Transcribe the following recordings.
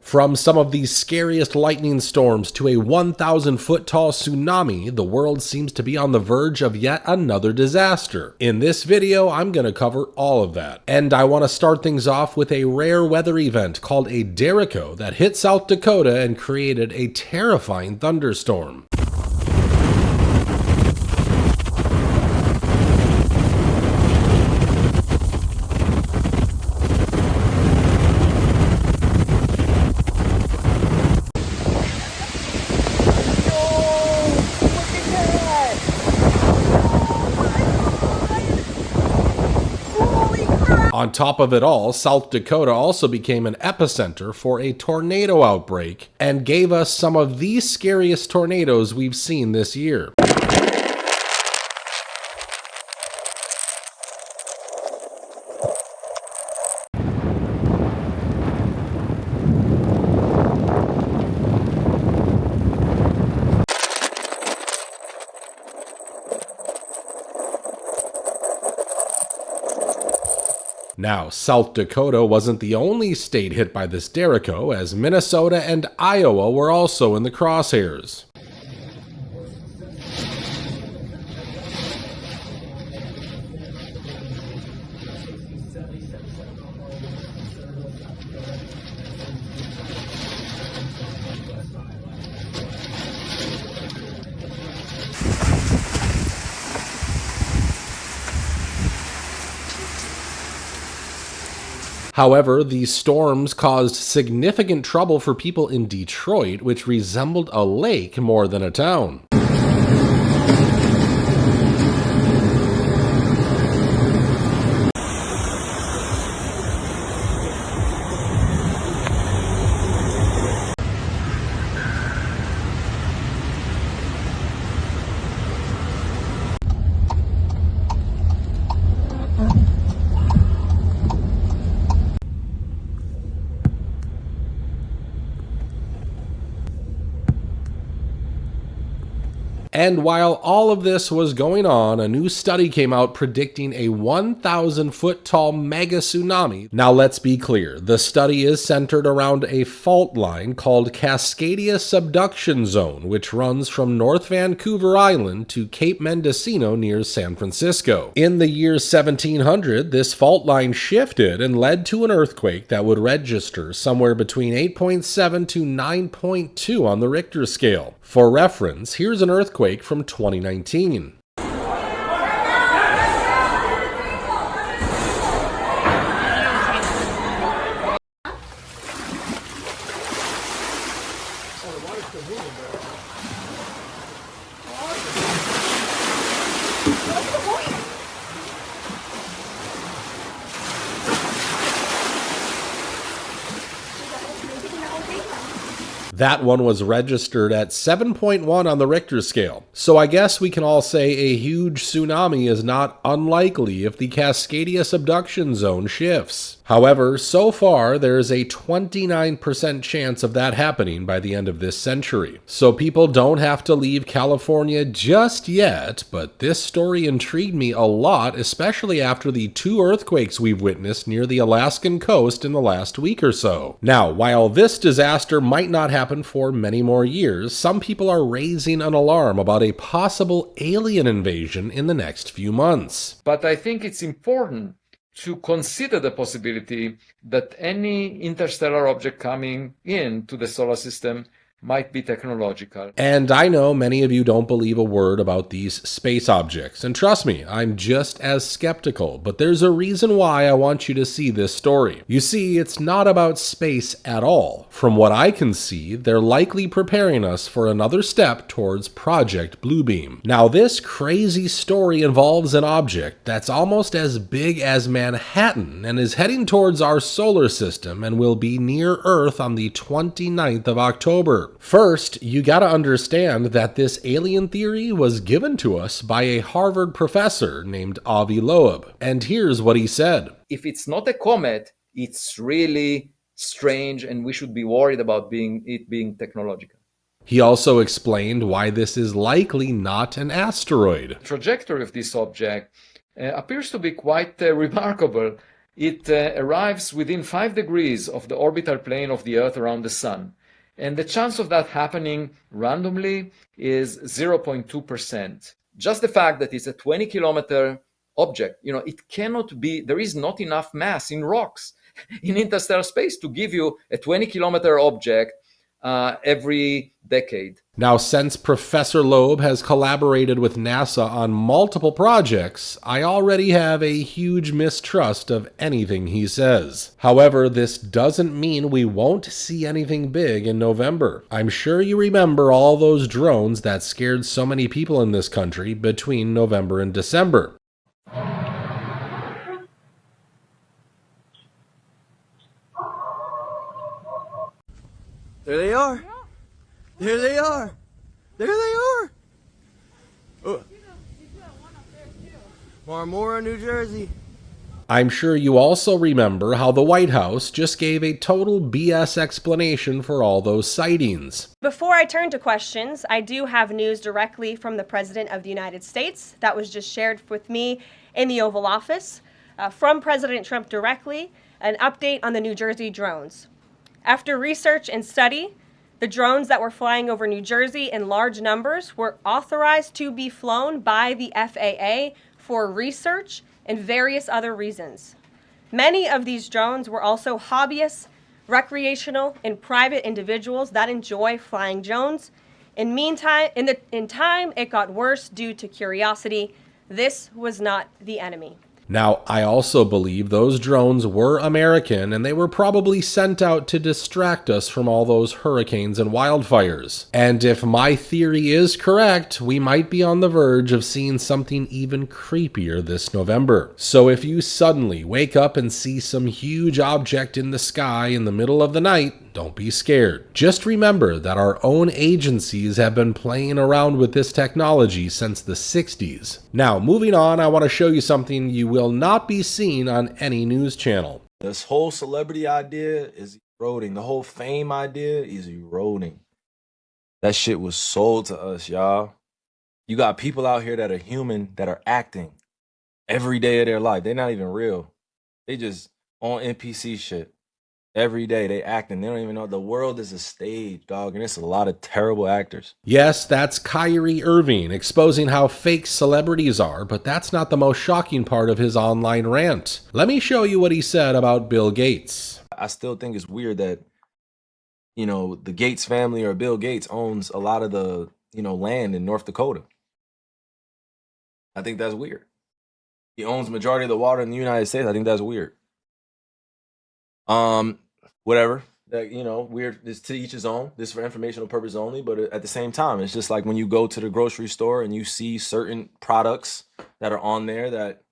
From some of the scariest lightning storms to a 1,000-foot tall tsunami, the world seems to be on the verge of yet another disaster. In this video, I'm going to cover all of that. And I want to start things off with a rare weather event called a derecho that hit South Dakota and created a terrifying thunderstorm. On top of it all, South Dakota also became an epicenter for a tornado outbreak and gave us some of the scariest tornadoes we've seen this year. Now, South Dakota wasn't the only state hit by this derecho, as Minnesota and Iowa were also in the crosshairs. However, these storms caused significant trouble for people in Detroit, which resembled a lake more than a town. And while all of this was going on, a new study came out predicting a 1,000-foot tall mega tsunami. Now let's be clear, the study is centered around a fault line called Cascadia Subduction Zone, which runs from North Vancouver Island to Cape Mendocino near San Francisco. In the year 1700, this fault line shifted and led to an earthquake that would register somewhere between 8.7 to 9.2 on the Richter scale. For reference, here's an earthquake from 2019. That one was registered at 7.1 on the Richter scale. So I guess we can all say a huge tsunami is not unlikely if the Cascadia subduction zone shifts. However, so far there's a 29% chance of that happening by the end of this century. So people don't have to leave California just yet, but this story intrigued me a lot, especially after the 2 earthquakes we've witnessed near the Alaskan coast in the last week or so. Now, while this disaster might not happen for many more years, some people are raising an alarm about a possible alien invasion in the next few months. But I think it's important to consider the possibility that any interstellar object coming into the solar system might be technological. And I know many of you don't believe a word about these space objects, and trust me, I'm just as skeptical, but there's a reason why I want you to see this story. You see, it's not about space at all. From what I can see, they're likely preparing us for another step towards Project Bluebeam. Now, this crazy story involves an object that's almost as big as Manhattan and is heading towards our solar system and will be near Earth on the 29th of October. First, you gotta understand that this alien theory was given to us by a Harvard professor named Avi Loeb, and here's what he said. If it's not a comet, it's really strange and we should be worried about it being technological. He also explained why this is likely not an asteroid. The trajectory of this object appears to be quite remarkable. it arrives within 5 degrees of the orbital plane of the Earth around the Sun. And the chance of that happening randomly is 0.2%. Just the fact that it's a 20-kilometer object, it cannot be, there is not enough mass in rocks in interstellar space to give you a 20-kilometer object every decade. Now, since Professor Loeb has collaborated with NASA on multiple projects, I already have a huge mistrust of anything he says. However, this doesn't mean we won't see anything big in November. I'm sure you remember all those drones that scared so many people in this country between November and December. There they are. There they are. There they are. Oh. Marmora, New Jersey. I'm sure you also remember how the White House just gave a total BS explanation for all those sightings. Before I turn to questions, I do have news directly from the President of the United States that was just shared with me in the Oval Office. From President Trump directly, an update on the New Jersey drones. After research and study, the drones that were flying over New Jersey in large numbers were authorized to be flown by the FAA for research and various other reasons. Many of these drones were also hobbyists, recreational, and private individuals that enjoy flying drones. In time, it got worse due to curiosity. This was not the enemy. Now, I also believe those drones were American and they were probably sent out to distract us from all those hurricanes and wildfires. And if my theory is correct, we might be on the verge of seeing something even creepier this November. So if you suddenly wake up and see some huge object in the sky in the middle of the night, don't be scared. Just remember that our own agencies have been playing around with this technology since the 60s. Now, moving on, I want to show you something you will not be seeing on any news channel. This whole celebrity idea is eroding. The whole fame idea is eroding. That shit was sold to us, y'all. You got people out here that are human, that are acting every day of their life. They're not even real. They just on NPC shit. Every day they acting. They don't even know the world is a stage, dog, and it's a lot of terrible actors. Yes, that's Kyrie Irving exposing how fake celebrities are, but that's not the most shocking part of his online rant. Let me show you what he said about Bill Gates. I still think it's weird that, the Gates family or Bill Gates owns a lot of the, land in North Dakota. I think that's weird. He owns majority of the water in the United States. I think that's weird. Whatever. That, weird. It's to each his own. This for informational purpose only. But at the same time, it's just like when you go to the grocery store and you see certain products that are on there that,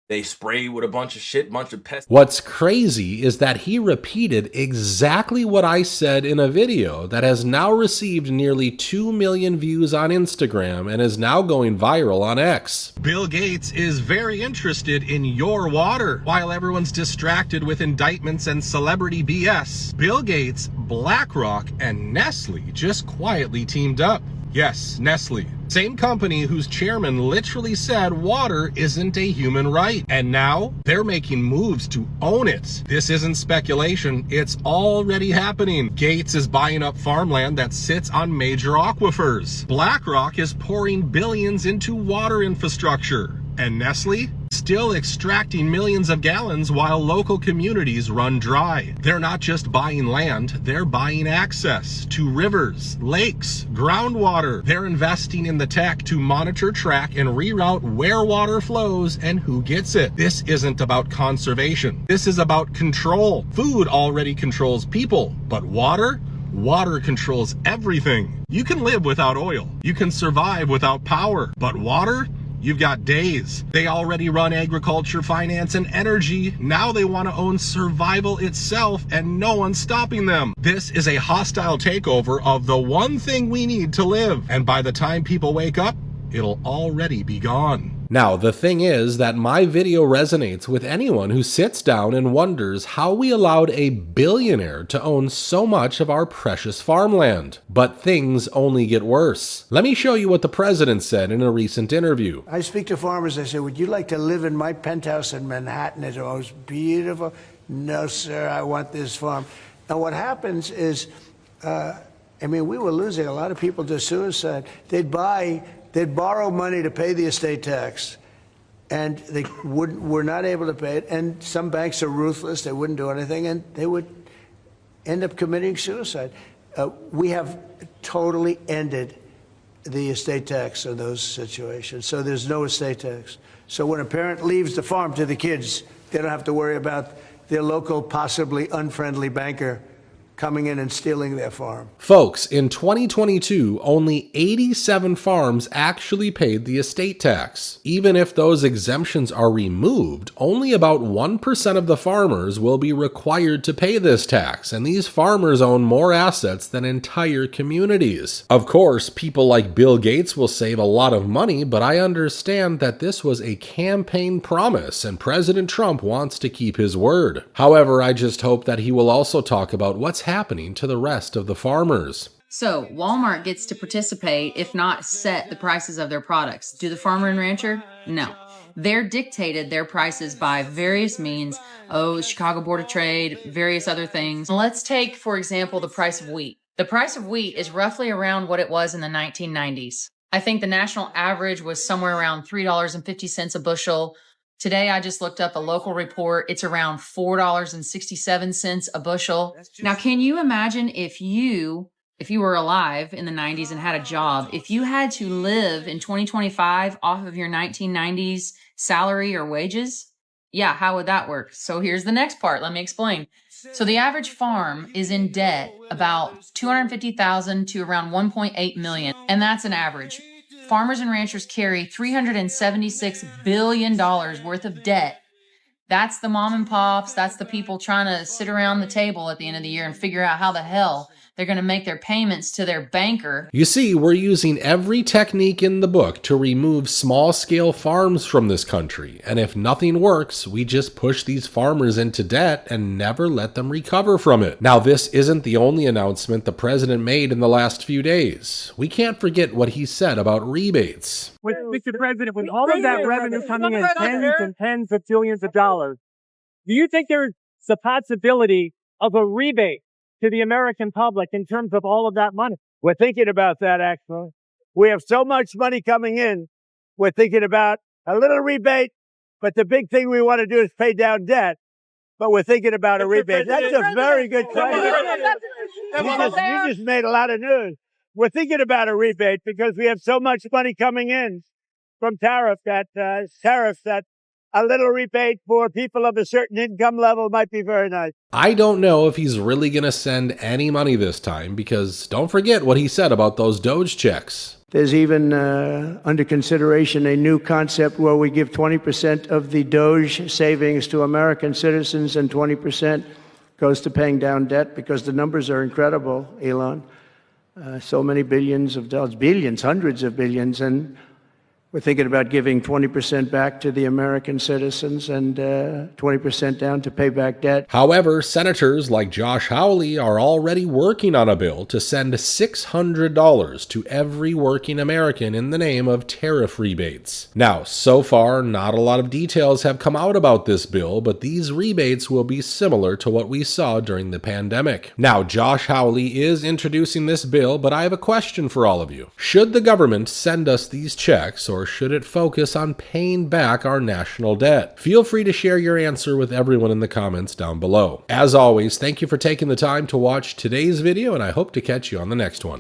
they spray with a bunch of shit, bunch of pests. What's crazy is that he repeated exactly what I said in a video that has now received nearly 2 million views on Instagram and is now going viral on X. Bill Gates is very interested in your water. While everyone's distracted with indictments and celebrity BS, Bill Gates, BlackRock, and Nestle just quietly teamed up. Yes, Nestle. Same company whose chairman literally said water isn't a human right. And now they're making moves to own it. This isn't speculation. It's already happening. Gates is buying up farmland that sits on major aquifers. BlackRock is pouring billions into water infrastructure. And Nestle? Still extracting millions of gallons while local communities run dry. They're not just buying land, they're buying access to rivers, lakes, groundwater. They're investing in the tech to monitor, track, and reroute where water flows and who gets it. This isn't about conservation. This is about control. Food already controls people, but water? Water controls everything. You can live without oil. You can survive without power, but water? You've got days. They already run agriculture, finance, and energy. Now they want to own survival itself, and no one's stopping them. This is a hostile takeover of the one thing we need to live. And by the time people wake up, it'll already be gone. Now, the thing is that my video resonates with anyone who sits down and wonders how we allowed a billionaire to own so much of our precious farmland. But things only get worse. Let me show you what the president said in a recent interview. I speak to farmers, I say, would you like to live in my penthouse in Manhattan? It's the most beautiful. No, sir, I want this farm. And what happens is, we were losing a lot of people to suicide. They'd borrow money to pay the estate tax, and they were not able to pay it. And some banks are ruthless; they wouldn't do anything, and they would end up committing suicide. We have totally ended the estate tax in those situations, so there's no estate tax. So when a parent leaves the farm to the kids, they don't have to worry about their local, possibly unfriendly banker coming in and stealing their farm. Folks, in 2022, only 87 farms actually paid the estate tax. Even if those exemptions are removed, only about 1% of the farmers will be required to pay this tax, and these farmers own more assets than entire communities. Of course, people like Bill Gates will save a lot of money, but I understand that this was a campaign promise, and President Trump wants to keep his word. However, I just hope that he will also talk about what's happening to the rest of the farmers. So Walmart gets to participate, if not set the prices of their products. Do the farmer and rancher? No. They're dictated their prices by various means. The Chicago Board of Trade, various other things. Let's take, for example, the price of wheat. The price of wheat is roughly around what it was in the 1990s. I think the national average was somewhere around $3.50 a bushel. Today, I just looked up a local report. It's around $4.67 a bushel. Now, can you imagine if you were alive in the 90s and had a job, if you had to live in 2025 off of your 1990s salary or wages? Yeah, how would that work? So here's the next part. Let me explain. So the average farm is in debt about $250,000 to around $1.8 million, and that's an average. Farmers and ranchers carry $376 billion worth of debt. That's the mom and pops. That's the people trying to sit around the table at the end of the year and figure out how the hell they're going to make their payments to their banker. You see, we're using every technique in the book to remove small-scale farms from this country, and if nothing works, we just push these farmers into debt and never let them recover from it. Now, this isn't the only announcement the president made in the last few days. We can't forget what he said about rebates. With Mr. President, with all of that revenue coming in tens and tens of billions of dollars, do you think there's the possibility of a rebate to the American public in terms of all of that money? We're thinking about that, actually. We have so much money coming in. We're thinking about a little rebate, but the big thing we want to do is pay down debt. But we're thinking about a rebate. That's a very good question. You just made a lot of news. We're thinking about a rebate because we have so much money coming in from tariffs that a little rebate for people of a certain income level might be very nice. I don't know if he's really going to send any money this time, because don't forget what he said about those Doge checks. There's even under consideration a new concept where we give 20% of the Doge savings to American citizens and 20% goes to paying down debt, because the numbers are incredible, Elon. So many billions of dollars, billions, hundreds of billions, and we're thinking about giving 20% back to the American citizens and 20% down to pay back debt. However, senators like Josh Hawley are already working on a bill to send $600 to every working American in the name of tariff rebates. Now, so far, not a lot of details have come out about this bill, but these rebates will be similar to what we saw during the pandemic. Now, Josh Hawley is introducing this bill, but I have a question for all of you. Should the government send us these checks, or should it focus on paying back our national debt? Feel free to share your answer with everyone in the comments down below. As always, thank you for taking the time to watch today's video, and I hope to catch you on the next one.